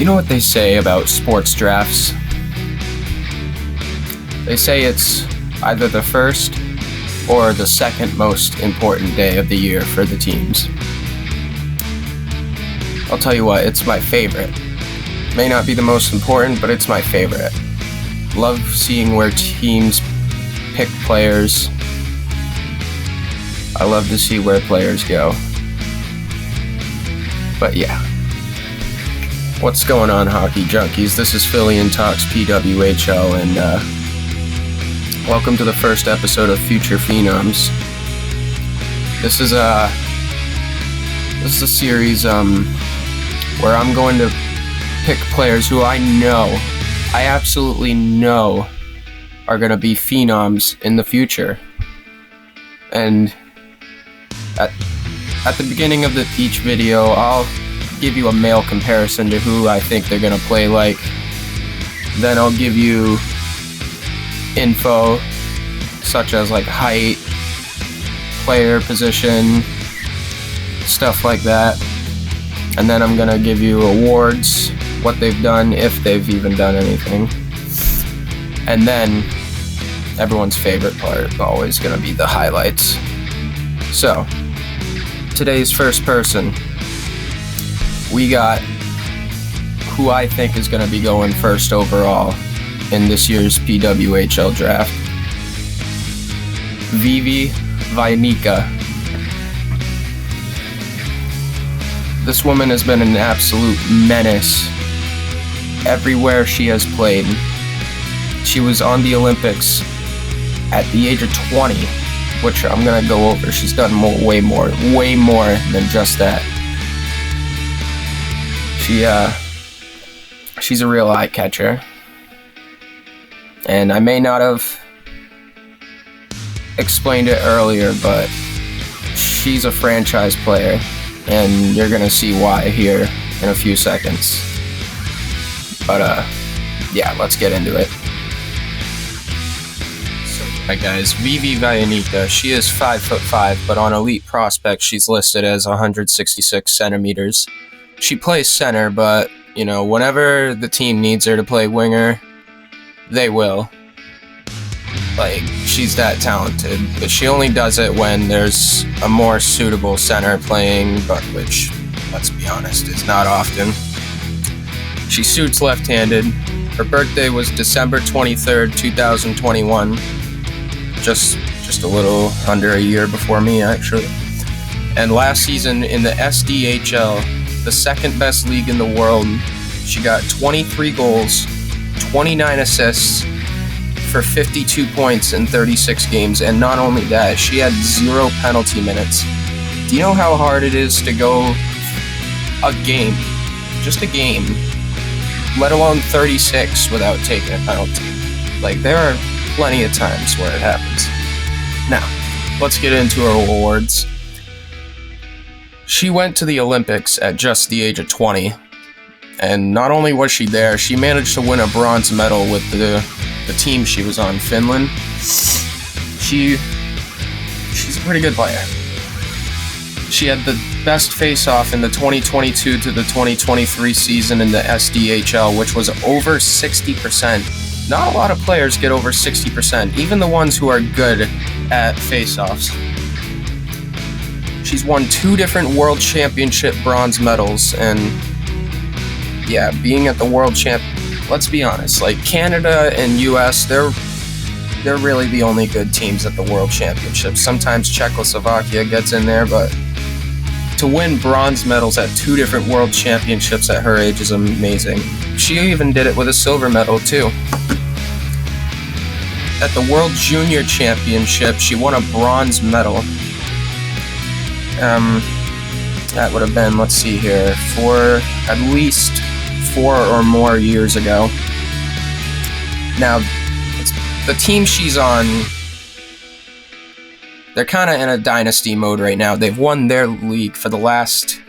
You know what they say about sports drafts? They say it's either the first or the second most important day of the year for the teams. I'll tell you what, it's my favorite. May not be the most important, but it's my favorite. Love seeing where teams pick players. I love to see where players go. But yeah. What's going on, Hockey Junkies? This is Filiontalkspwhl, PWHL, and welcome to the first episode of Future Phenoms. This is a series where I'm going to pick players who I absolutely know are going to be phenoms in the future. And at the beginning of each video, I'll give you a male comparison to who I think they're going to play like. Then I'll give you info such as like height, player position, stuff like that. And then I'm going to give you awards, what they've done, if they've even done anything. And then everyone's favorite part, always going to be the highlights. So, today's first person, we got who I think is going to be going first overall in this year's PWHL draft. Viivi Vainikka. This woman has been an absolute menace everywhere she has played. She was on the Olympics at the age of 20, which I'm going to go over. She's done way more than just that. She's a real eye catcher. And I may not have explained it earlier, but she's a franchise player. And you're going to see why here in a few seconds. But, yeah, let's get into it. Alright guys, Viivi Vainikka, she is 5'5", but on Elite Prospect she's listed as 166 centimeters. She plays center, but, you know, whenever the team needs her to play winger, they will. Like, she's that talented, but she only does it when there's a more suitable center playing, but which, let's be honest, is not often. She shoots left-handed. Her birthday was December 23rd, 2021. Just a little under a year before me, actually. And last season in the SDHL, the second best league in the world, she got 23 goals, 29 assists for 52 points in 36 games. And not only that, she had 0 penalty minutes. Do you know how hard it is to go a game, just a game, let alone 36 without taking a penalty? Like, there are plenty of times where it happens. Now, let's get into her awards. She went to the Olympics at just the age of 20, and not only was she there, she managed to win a bronze medal with the team she was on, Finland. She's a pretty good player. She had the best face-off in the 2022 to the 2023 season in the SDHL, which was over 60%. Not a lot of players get over 60%, even the ones who are good at face-offs. She's won 2 different World Championship bronze medals, and yeah, being at the World Champ, let's be honest, like Canada and US, they're really the only good teams at the World Championships. Sometimes Czechoslovakia gets in there, but to win bronze medals at 2 different World Championships at her age is amazing. She even did it with a silver medal, too. At the World Junior Championship, she won a bronze medal. That would have been, let's see here, for at least 4 or more years ago. Now, the team she's on, they're kind of in a dynasty mode right now. They've won their league for the last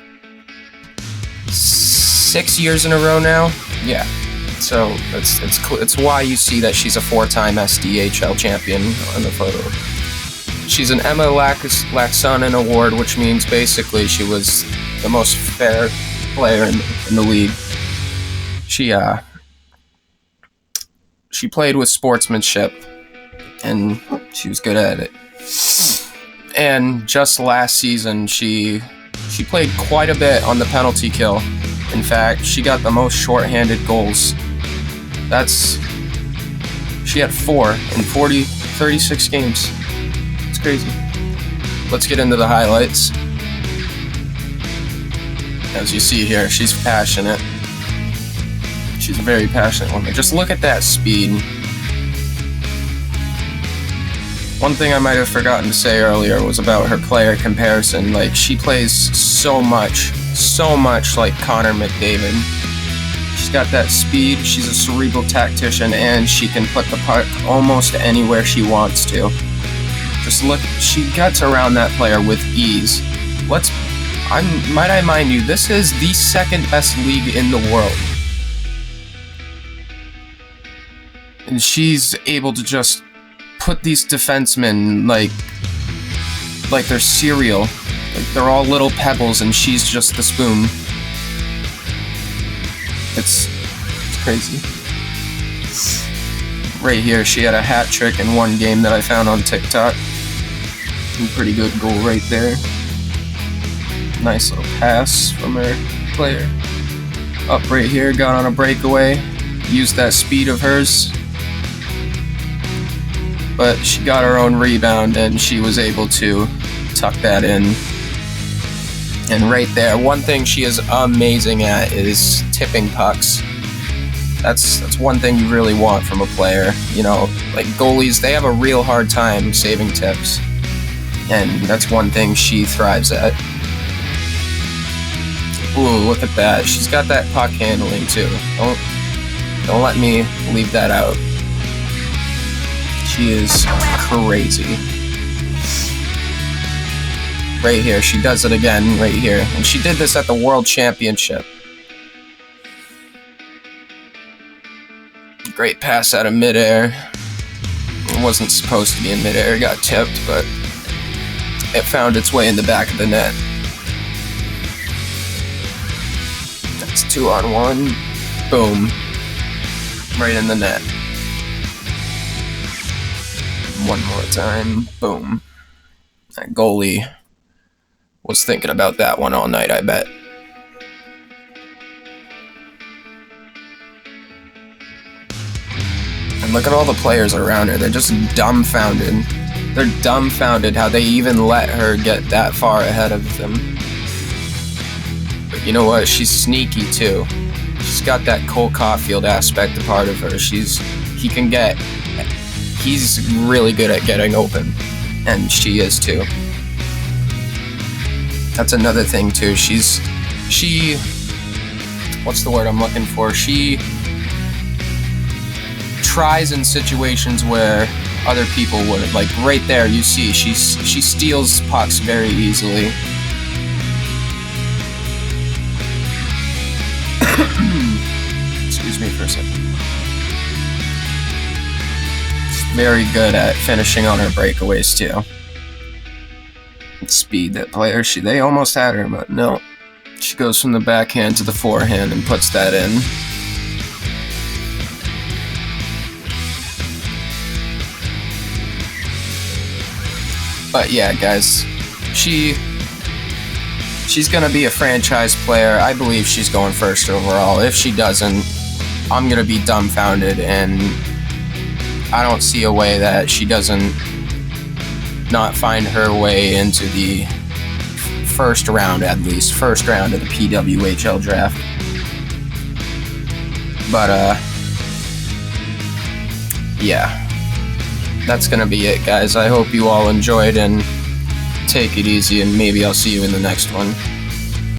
6 years in a row now. Yeah. So it's why you see that she's a 4-time SDHL champion on the photo. She's an Emma Laaksonen award, which means basically she was the most fair player in the league. she played with sportsmanship, and she was good at it. And just last season, she played quite a bit on the penalty kill. In fact, she got the most shorthanded goals. She had 4 in 36 games. It's crazy. Let's get into the highlights. As you see here, she's passionate. She's a very passionate woman. Just look at that speed. One thing I might have forgotten to say earlier was about her player comparison. Like, she plays so much like Connor McDavid. She's got that speed, she's a cerebral tactician, and she can put the puck almost anywhere she wants to. Just look, she gets around that player with ease. Might I mind you, this is the second best league in the world. And she's able to just put these defensemen like they're cereal. Like they're all little pebbles and she's just the spoon. It's crazy. Right here, she had a hat trick in one game that I found on TikTok. Pretty good goal right there. Nice little pass from her player. Up right here, got on a breakaway. Used that speed of hers. But she got her own rebound and she was able to tuck that in. And right there, one thing she is amazing at is tipping pucks. That's one thing you really want from a player. You know, like goalies, they have a real hard time saving tips. And that's one thing she thrives at. Ooh, look at that. She's got that puck handling too. Don't let me leave that out. She is crazy. Right here, she does it again right here. And she did this at the World Championship. Great pass out of midair. It wasn't supposed to be in midair, it got tipped, but it found its way in the back of the net. That's 2-on-1. Boom. Right in the net. One more time. Boom. That goalie was thinking about that one all night, I bet. And look at all the players around her. They're just dumbfounded. They're dumbfounded how they even let her get that far ahead of them. But you know what? She's sneaky too. She's got that Cole Caulfield aspect a part of her. He's really good at getting open. And she is too. That's another thing too. What's the word I'm looking for? She tries in situations where other people wouldn't. Like right there, you see, she steals pucks very easily. Excuse me for a second. She's very good at finishing on her breakaways too. Speed, that player, they almost had her, but no. She goes from the backhand to the forehand and puts that in. But yeah, guys, she's gonna be a franchise player. I believe she's going first overall. If she doesn't, I'm gonna be dumbfounded, and I don't see a way that she doesn't not find her way into the first round, at least. First round of the PWHL draft. But, yeah. That's gonna be it, guys. I hope you all enjoyed, and take it easy, and maybe I'll see you in the next one.